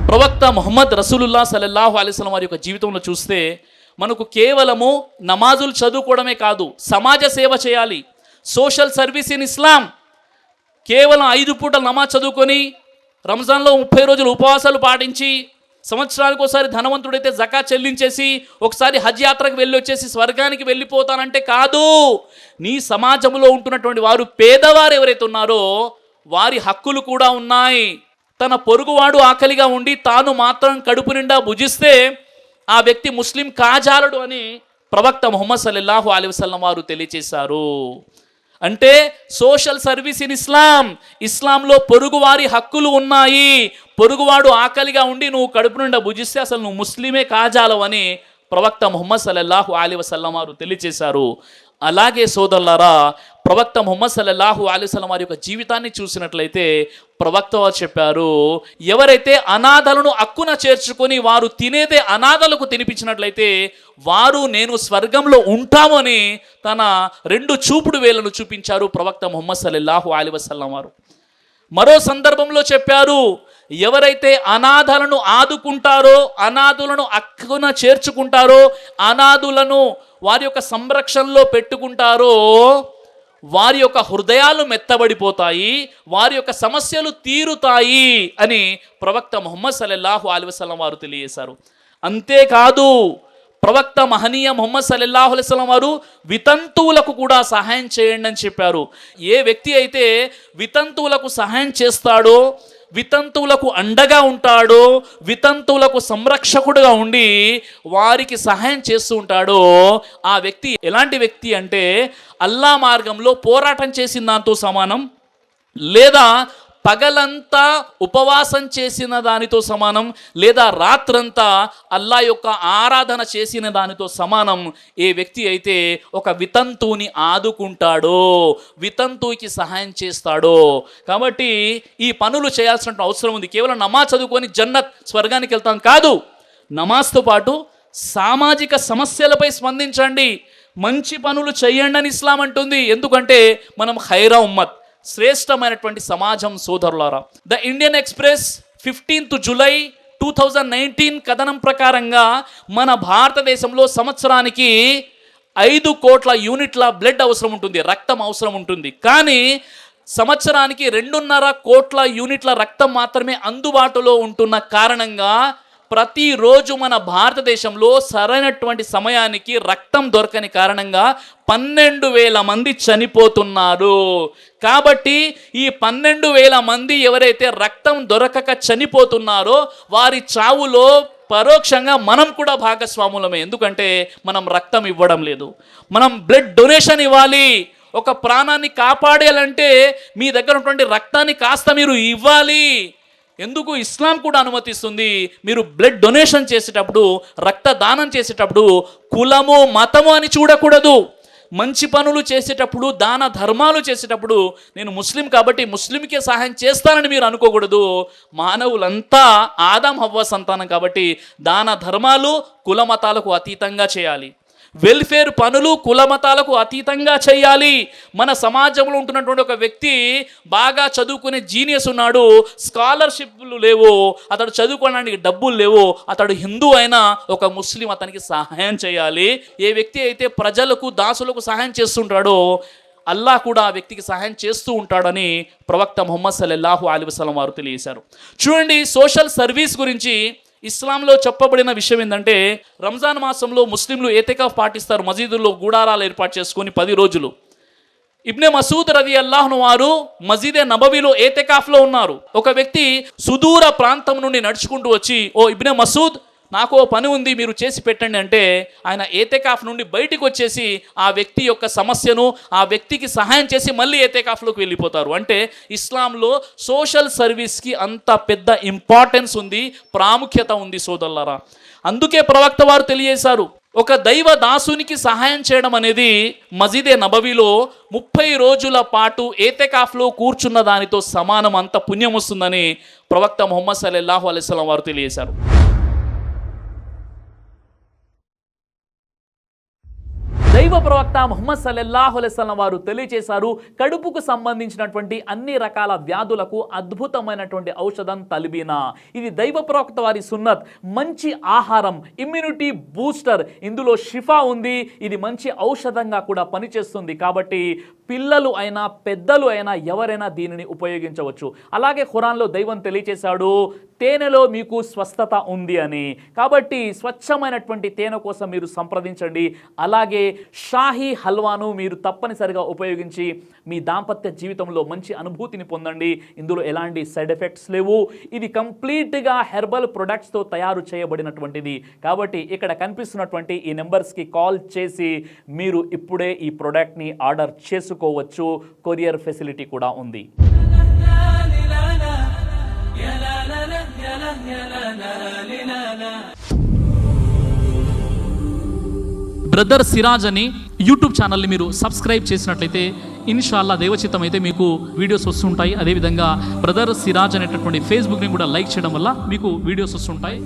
ప్రవక్త ముహమ్మద్ రసూలుల్లాహ్ సల్లల్లాహు అలైహి వసల్లం వారి యొక్క జీవితంలో చూస్తే మనకు కేవలము నమాజులు చదువుకోవడమే కాదు, సమాజ సేవ చేయాలి. సోషల్ సర్వీస్ ఇన్ ఇస్లాం. కేవలం 5 పూటలు నమాజ్ చదువుకొని రంజాన్లో 30 రోజులు ఉపవాసాలు పాటించి సంవత్సరానికి ఒకసారి ధనవంతుడైతే జకాత్ చెల్లించేసి ఒకసారి హజ్ యాత్రకు వెళ్ళి వచ్చేసి స్వర్గానికి వెళ్ళిపోతానంటే కాదు. నీ సమాజంలో ఉంటున్నటువంటి వారు పేదవారు ఎవరైతే ఉన్నారో వారి హక్కులు కూడా ఉన్నాయి. తన పొరుగువాడు ఆకలిగా ఉండి తాను మాత్రం కడుపు నిండా భుజిస్తే ఆ వ్యక్తి ముస్లిం కాజాలడు అని ప్రవక్త ముహమ్మద్ సల్లల్లాహు అలైహి వసల్లం వారు తెలియజేశారు. అంటే సోషల్ సర్వీస్ ఇన్ ఇస్లాం. ఇస్లాంలో పొరుగువారి హక్కులు ఉన్నాయి. పొరుగువాడు ఆకలిగా ఉండి నువ్వు కడుపు నిండా భుజిస్తే అసలు నువ్వు ముస్లిమే కాజాలవు అని ప్రవక్త ముహమ్మద్ సల్లల్లాహు అలైహి వసల్లం వారు తెలియజేశారు. అలాగే సోదరులారా, ప్రవక్త ముహమ్మద్ సల్లల్లాహు అలైహి వసల్లం వారి యొక్క జీవితాన్ని చూసినట్లయితే ప్రవక్త వారు చెప్పారు, ఎవరైతే అనాథలను అక్కున చేర్చుకొని వారు తినేదే అనాథలకు తినిపించినట్లయితే వారు నేను స్వర్గంలో ఉంటామని తన 2 చూపుడు వేలను చూపించారు ప్రవక్త ముహమ్మద్ సల్లల్లాహు అలైహి వసల్లం వారు. మరో సందర్భంలో చెప్పారు, ఎవరైతే అనాథలను ఆదుకుంటారో, అనాథులను అక్కున చేర్చుకుంటారో, అనాథులను వారి యొక్క సంరక్షణలో పెట్టుకుంటారో వారి యొక్క హృదయాలు మెత్తబడిపోతాయి, వారి యొక్క సమస్యలు తీరుతాయి అని ప్రవక్త ముహమ్మద్ సల్లల్లాహు అలైహి వసల్లం వారు తెలియజేశారు. అంతేకాదు ప్రవక్త మహనీయ ముహమ్మద్ సల్లల్లాహు అలైహి వసల్లం వారు వితంతువులకు కూడా సహాయం చేయండి అని చెప్పారు. ఏ వ్యక్తి అయితే వితంతువులకు సహాయం చేస్తాడో, వితంతువులకు అండగా ఉంటాడో, వితంతువులకు సంరక్షకుడుగా ఉండి వారికి సహాయం చేస్తూ ఉంటాడో ఆ వ్యక్తి ఎలాంటి వ్యక్తి అంటే అల్లా మార్గంలో పోరాటం చేసిన దాంతో సమానం, లేదా పగలంతా ఉపవాసం చేసిన దానితో సమానం, లేదా రాత్రంతా అల్లా యొక్క ఆరాధన చేసిన దానితో సమానం. ఏ వ్యక్తి అయితే ఒక వితంతువుని ఆదుకుంటాడో, వితంతువుకి సహాయం చేస్తాడో. కాబట్టి ఈ పనులు చేయాల్సిన అవసరం ఉంది. కేవలం నమాజ్ చదువుకొని జన్నత్ స్వర్గానికి వెళ్తాం కాదు. నమాజ్తో పాటు సామాజిక సమస్యలపై స్పందించండి, మంచి పనులు చేయండి అని ఇస్లాం అంటుంది. ఎందుకంటే మనం ఖైరా ఉమ్మత్, శ్రేష్టమైనటువంటి సమాజం సోదరులారా. The Indian express 15th July 2019 కథనం ప్రకారంగా మన భారతదేశంలో సంవత్సరానికి 5 కోట్ల యూనిట్ల బ్లడ్ అవసరం ఉంటుంది, రక్తం అవసరం ఉంటుంది. కానీ సంవత్సరానికి 2.5 కోట్ల యూనిట్ల రక్తం మాత్రమే అందుబాటులో ఉంటున్న కారణంగా ప్రతిరోజు మన భారతదేశంలో సరైనటువంటి సమయానికి రక్తం దొరకని కారణంగా 12,000 మంది చనిపోతున్నారు. కాబట్టి ఈ 12,000 మంది ఎవరైతే రక్తం దొరకక చనిపోతున్నారో వారి చావులో పరోక్షంగా మనం కూడా భాగస్వాములమే. ఎందుకంటే మనం రక్తం ఇవ్వడం లేదు. మనం బ్లడ్ డొనేషన్ ఇవ్వాలి. ఒక ప్రాణాన్ని కాపాడాలంటే మీ దగ్గర ఉన్నటువంటి రక్తాన్ని కాస్త మీరు ఇవ్వాలి. ఎందుకు ఇస్లాం కూడా అనుమతిస్తుంది, మీరు బ్లడ్ డొనేషన్ చేసేటప్పుడు, రక్తదానం చేసేటప్పుడు కులము మతము అని చూడకూడదు. మంచి పనులు చేసేటప్పుడు, దాన ధర్మాలు చేసేటప్పుడు నేను ముస్లిం కాబట్టి ముస్లింకే సహాయం చేస్తానని మీరు అనుకోకూడదు. మానవులంతా ఆదం హవ్వ సంతానం కాబట్టి దాన ధర్మాలు కుల మతాలకు అతీతంగా చేయాలి. వెల్ఫేర్ పనులు కులమతాలకు అతీతంగా చేయాలి. మన సమాజంలో ఉంటున్నటువంటి ఒక వ్యక్తి బాగా చదువుకునే జీనియస్ ఉన్నాడు, స్కాలర్షిప్లు లేవు, అతడు చదువుకోవడానికి డబ్బులు లేవు, అతడు హిందూ అయినా ఒక ముస్లిం అతనికి సహాయం చేయాలి. ఏ వ్యక్తి అయితే ప్రజలకు దాసులకు సహాయం చేస్తుంటాడో అల్లా కూడా ఆ వ్యక్తికి సహాయం చేస్తూ ఉంటాడని ప్రవక్త ముహమ్మద్ సల్లల్లాహు అలైహి వసల్లం వారు తెలియజేశారు. చూడండి, సోషల్ సర్వీస్ గురించి ఇస్లాంలో చెప్పబడిన విషయం ఏంటంటే, రంజాన్ మాసంలో ముస్లింలు ఏతికాఫ్ పాటిస్తారు. మసీదుల్లో గూడారాలు ఏర్పాటు చేసుకొని 10 రోజులు. ఇబ్నే మసూద్ రదియల్లాహు అన్హు వారు మసీదే నబవీలో ఏతికాఫ్లో ఉన్నారు. ఒక వ్యక్తి సుదూర ప్రాంతం నుండి నడుచుకుంటూ వచ్చి, ఓ ఇబ్నే మసూద్, నాకు ఓ పని ఉంది, మీరు చేసి పెట్టండి అంటే ఆయన ఏతికాఫ్ నుండి బయటికి వచ్చేసి ఆ వ్యక్తి యొక్క సమస్యను ఆ వ్యక్తికి సహాయం చేసి మళ్ళీ ఏతికాఫ్లోకి వెళ్ళిపోతారు. అంటే ఇస్లాంలో సోషల్ సర్వీస్కి అంత పెద్ద ఇంపార్టెన్స్ ఉంది, ప్రాముఖ్యత ఉంది సోదరులారా. అందుకే ప్రవక్త వారు తెలియజేశారు, ఒక దైవ దాసునికి సహాయం చేయడం అనేది మసీదే నబవీలో 30 రోజుల పాటు ఏతికాఫ్లో కూర్చున్న దానితో సమానం, అంత పుణ్యం వస్తుందని ప్రవక్త ముహమ్మద్ సల్లల్లాహు అలైహి వసల్లం వారు తెలియజేశారు. దైవ దైవ ప్రవక్త ముహమ్మద్ సల్లల్లాహు అలైహి వసల్లం వారు తెలియజేశారు, కడుపుకు సంబంధించినటువంటి అన్ని రకాల వ్యాధులకు అద్భుతమైనటువంటి ఔషధం తల్బీనా. ఇది దైవ ప్రవక్త వారి సున్నత్. మంచి ఆహారం, ఇమ్యూనిటీ బూస్టర్, ఇందులో షిఫా ఉంది. ఇది మంచి ఔషధంగా కూడా పనిచేస్తుంది. కాబట్టి పిల్లలు అయినా పెద్దలు అయినా ఎవరైనా దీనిని ఉపయోగించవచ్చు. అలాగే ఖురాన్లో దైవం తెలియజేశాడు, తేనెలో మీకు స్వస్థత ఉంది అని. కాబట్టి స్వచ్ఛమైనటువంటి తేనె కోసం మీరు సంప్రదించండి. అలాగే షాహీ హల్వాను మీరు తప్పనిసరిగా ఉపయోగించి మీ దాంపత్య జీవితంలో మంచి అనుభూతిని పొందండి. ఇందులో ఎలాంటి సైడ్ ఎఫెక్ట్స్ లేవు. ఇది కంప్లీట్గా హెర్బల్ ప్రొడక్ట్స్తో తయారు చేయబడినటువంటిది. కాబట్టి ఇక్కడ కనిపిస్తున్నటువంటి ఈ నెంబర్స్కి కాల్ చేసి మీరు ఇప్పుడే ఈ ప్రోడక్ట్ని ఆర్డర్ చేసుకోవచ్చు. కొరియర్ ఫెసిలిటీ కూడా ఉంది. బ్రదర్ సిరాజ్ అని యూట్యూబ్ ఛానల్ని మీరు సబ్స్క్రైబ్ చేసినట్లయితే ఇన్షాల్లా దైవచిత్తం అయితే మీకు వీడియోస్ వస్తుంటాయి. అదేవిధంగా బ్రదర్ సిరాజ్ అనేటటువంటి ఫేస్బుక్ని కూడా లైక్ చేయడం వల్ల మీకు వీడియోస్ వస్తుంటాయి.